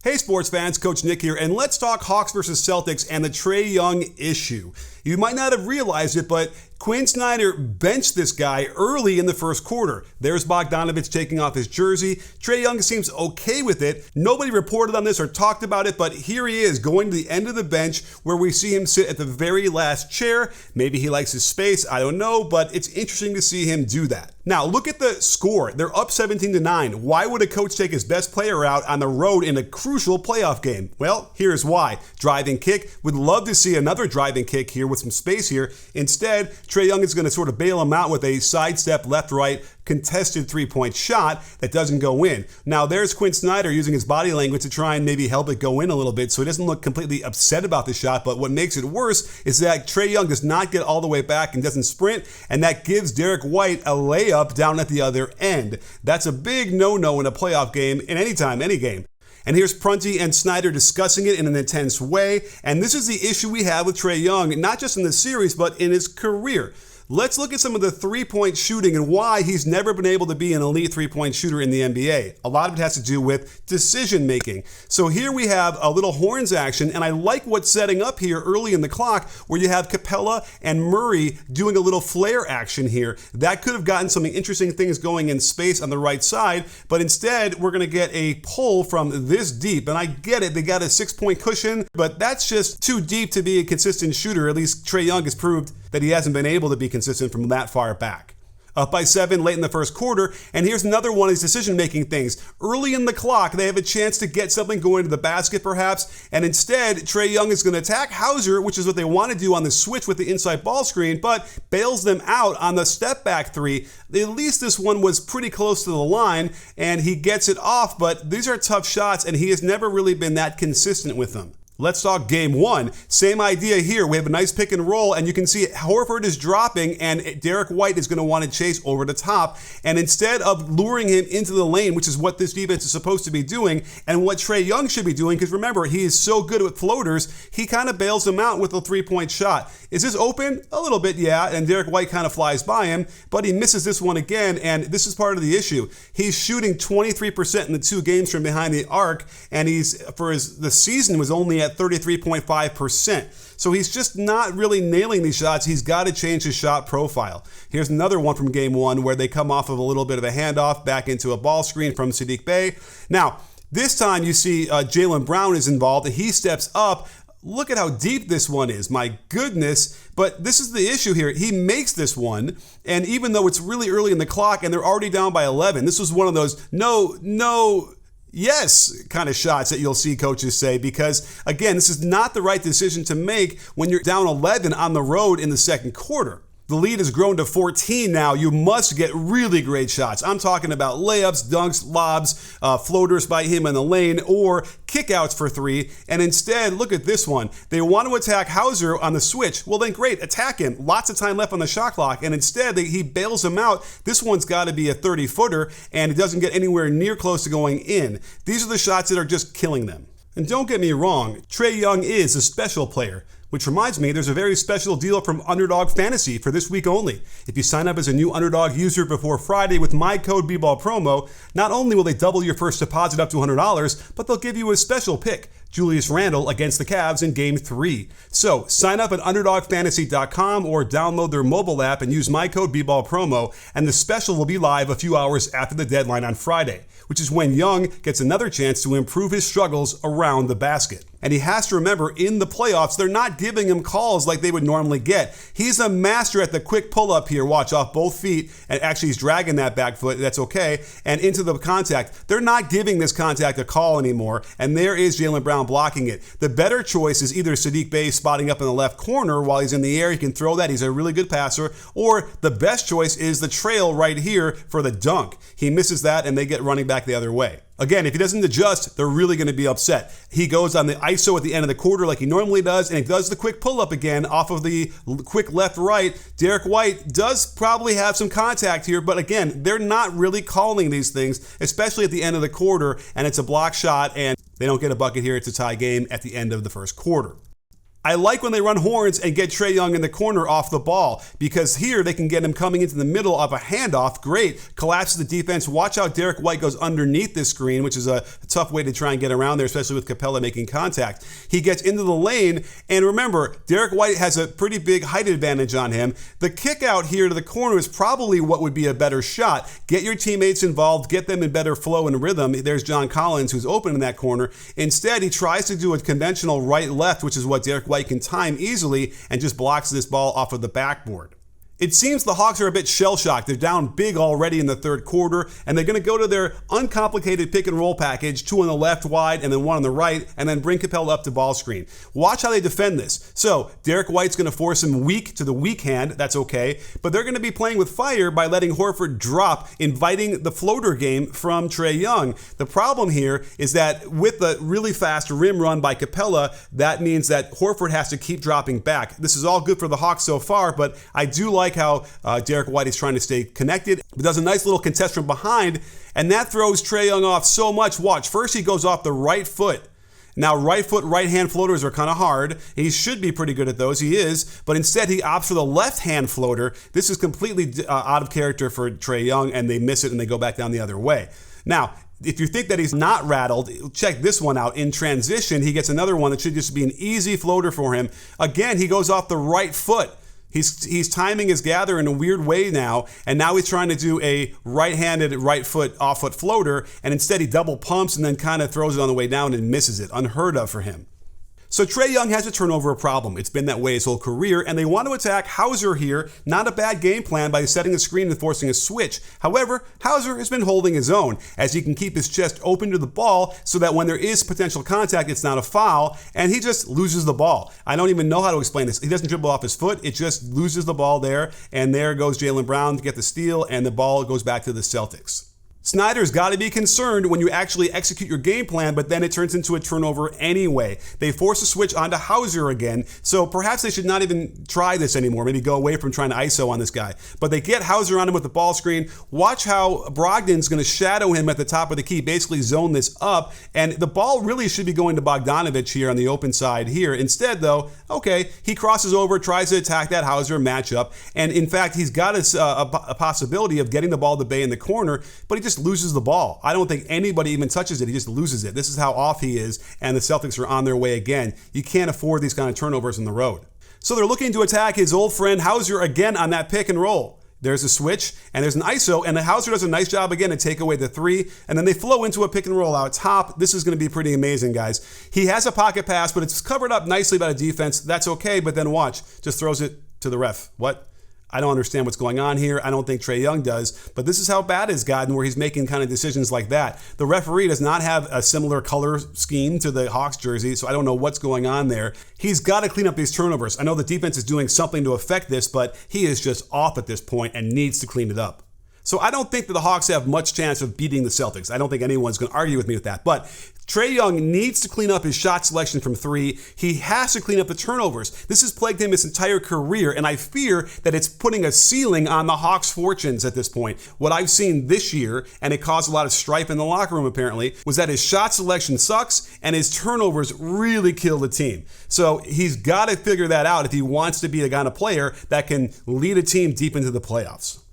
Hey sports fans, Coach Nick here, and let's talk Hawks versus Celtics and the Trae Young issue. You might not have realized it, but Quinn Snyder benched this guy early in the first quarter. There's Bogdanovich taking off his jersey. Trae Young seems okay with it. Nobody reported on this or talked about it, but here he is going to the end of the bench where we see him sit at the very last chair. Maybe he likes his space, I don't know, but it's interesting to see him do that. Now, look at the score. They're up 17-9. Why would a coach take his best player out on the road in a crucial playoff game? Well, here's why. Driving kick. Would love to see another driving kick here with some space here. Instead, Trae Young is going to sort of bail him out with a sidestep left-right contested three-point shot that doesn't go in. Now, there's Quinn Snyder using his body language to try and maybe help it go in a little bit so he doesn't look completely upset about the shot, but what makes it worse is that Trae Young does not get all the way back and doesn't sprint, and that gives Derek White a layup down at the other end. That's a big no-no in a playoff game, in any time, any game. And here's Prunty and Snyder discussing it in an intense way, and this is the issue we have with Trae Young, not just in the series, but in his career. Let's look at some of the three-point shooting and why he's never been able to be an elite three-point shooter in the NBA. A lot of it has to do with decision-making. So here we have a little horns action, and I like what's setting up here early in the clock where you have Capella and Murray doing a little flare action here. That could have gotten some interesting things going in space on the right side, but instead we're going to get a pull from this deep. And I get it, they got a 6-point cushion, but that's just too deep to be a consistent shooter. At least Trae Young has proved that he hasn't been able to be consistent from that far back. Up by 7 late in the first quarter, and here's another one of these decision-making things. Early in the clock, they have a chance to get something going to the basket perhaps, and instead, Trae Young is going to attack Hauser, which is what they want to do on the switch with the inside ball screen, but bails them out on the step-back three. At least this one was pretty close to the line, and he gets it off, but these are tough shots, and he has never really been that consistent with them. Let's talk game one. Same idea here. We have a nice pick and roll, and you can see Horford is dropping, and Derek White is going to want to chase over the top. And instead of luring him into the lane, which is what this defense is supposed to be doing, and what Trae Young should be doing, because remember, he is so good with floaters, he kind of bails him out with a three-point shot. Is this open? A little bit, yeah, and Derek White kind of flies by him, but he misses this one again, and this is part of the issue. He's shooting 23% in the 2 games from behind the arc, and the season was only at 33.5%. So he's just not really nailing these shots. He's got to change his shot profile. Here's another one from game one where they come off of a little bit of a handoff back into a ball screen from Saddiq Bey. Now, this time you see Jaylen Brown is involved, and he steps up. Look at how deep this one is. My goodness. But this is the issue here. He makes this one, and even though it's really early in the clock and they're already down by 11, this was one of those yes kind of shots that you'll see coaches say, because again, this is not the right decision to make when you're down 11 on the road in the second quarter. The lead has grown to 14 now. You must get really great shots. I'm talking about layups, dunks, lobs, floaters by him in the lane, or kickouts for 3. And instead, look at this one. They want to attack Hauser on the switch. Well, then great, attack him. Lots of time left on the shot clock. And instead, he bails him out. This one's got to be a 30-footer, and it doesn't get anywhere near close to going in. These are the shots that are just killing them. And don't get me wrong, Trae Young is a special player. Which reminds me, there's a very special deal from Underdog Fantasy for this week only. If you sign up as a new Underdog user before Friday with my code BBALLBreakdown, not only will they double your first deposit up to $100, but they'll give you a special pick, Julius Randle against the Cavs in Game 3. So sign up at UnderdogFantasy.com or download their mobile app and use my code BBALLBreakdown, and the special will be live a few hours after the deadline on Friday, which is when Young gets another chance to improve his struggles around the basket. And he has to remember, in the playoffs, they're not giving him calls like they would normally get. He's a master at the quick pull-up here. Watch, off both feet. And actually, he's dragging that back foot. That's okay. And into the contact. They're not giving this contact a call anymore. And there is Jaylen Brown blocking it. The better choice is either Saddiq Bey spotting up in the left corner while he's in the air. He can throw that. He's a really good passer. Or the best choice is the trail right here for the dunk. He misses that, and they get running back the other way. Again, if he doesn't adjust, they're really going to be upset. He goes on the ISO at the end of the quarter like he normally does, and he does the quick pull-up again off of the quick left-right. Derek White does probably have some contact here, but again, they're not really calling these things, especially at the end of the quarter, and it's a block shot, and they don't get a bucket here. It's a tie game at the end of the first quarter. I like when they run horns and get Trae Young in the corner off the ball, because here they can get him coming into the middle of a handoff. Great. Collapses the defense. Watch how Derek White goes underneath this screen, which is a tough way to try and get around there, especially with Capella making contact. He gets into the lane, and remember, Derek White has a pretty big height advantage on him. The kick out here to the corner is probably what would be a better shot. Get your teammates involved. Get them in better flow and rhythm. There's John Collins, who's open in that corner. Instead, he tries to do a conventional right-left, which is what Derek White can time easily, and just blocks this ball off of the backboard. It seems the Hawks are a bit shell-shocked. They're down big already in the third quarter, and they're going to go to their uncomplicated pick-and-roll package, 2 on the left wide and then 1 on the right, and then bring Capella up to ball screen. Watch how they defend this. So Derek White's going to force him weak to the weak hand. That's okay. But they're going to be playing with fire by letting Horford drop, inviting the floater game from Trae Young. The problem here is that with the really fast rim run by Capella, that means that Horford has to keep dropping back. This is all good for the Hawks so far, but I do like how Derek White is trying to stay connected. But does a nice little contest from behind, and that throws Trae Young off so much. Watch, first he goes off the right foot. Now, right foot, right hand floaters are kind of hard. He should be pretty good at those. He is. But instead, he opts for the left hand floater. This is completely out of character for Trae Young, and they miss it and they go back down the other way. Now, if you think that he's not rattled, check this one out. In transition, he gets another one that should just be an easy floater for him. Again, he goes off the right foot. He's timing his gather in a weird way now, and now he's trying to do a right-handed, right foot, off-foot floater, and instead he double pumps and then kind of throws it on the way down and misses it. Unheard of for him. So Trae Young has a turnover problem. It's been that way his whole career, and they want to attack Hauser here. Not a bad game plan by setting a screen and forcing a switch. However, Hauser has been holding his own, as he can keep his chest open to the ball so that when there is potential contact, it's not a foul, and he just loses the ball. I don't even know how to explain this. He doesn't dribble off his foot. It just loses the ball there, and there goes Jaylen Brown to get the steal, and the ball goes back to the Celtics. Snyder's got to be concerned when you actually execute your game plan, but then it turns into a turnover anyway. They force a switch onto Hauser again, so perhaps they should not even try this anymore. Maybe go away from trying to ISO on this guy. But they get Hauser on him with the ball screen. Watch how Brogdon's going to shadow him at the top of the key, basically zone this up, and the ball really should be going to Bogdanovich here on the open side here. Instead, though, okay, he crosses over, tries to attack that Hauser matchup, and in fact, he's got a possibility of getting the ball to Bey in the corner, but he just loses the ball. I don't think anybody even touches it. He just loses it. This is how off he is, and the Celtics are on their way again. You can't afford these kind of turnovers on the road. So they're looking to attack his old friend Hauser again on that pick and roll. There's a switch, and there's an ISO, and the Hauser does a nice job again to take away the three, and then they flow into a pick and roll out top. This is going to be pretty amazing, guys. He has a pocket pass, but it's covered up nicely by the defense. That's okay, but then watch. Just throws it to the ref. What? I don't understand what's going on here. I don't think Trae Young does, but this is how bad it's gotten where he's making kind of decisions like that. The referee does not have a similar color scheme to the Hawks jersey, so I don't know what's going on there. He's got to clean up these turnovers. I know the defense is doing something to affect this, but he is just off at this point and needs to clean it up. So I don't think that the Hawks have much chance of beating the Celtics. I don't think anyone's going to argue with me with that. But Trae Young needs to clean up his shot selection from three. He has to clean up the turnovers. This has plagued him his entire career, and I fear that it's putting a ceiling on the Hawks' fortunes at this point. What I've seen this year, and it caused a lot of strife in the locker room apparently, was that his shot selection sucks and his turnovers really kill the team. So he's got to figure that out if he wants to be the kind of player that can lead a team deep into the playoffs.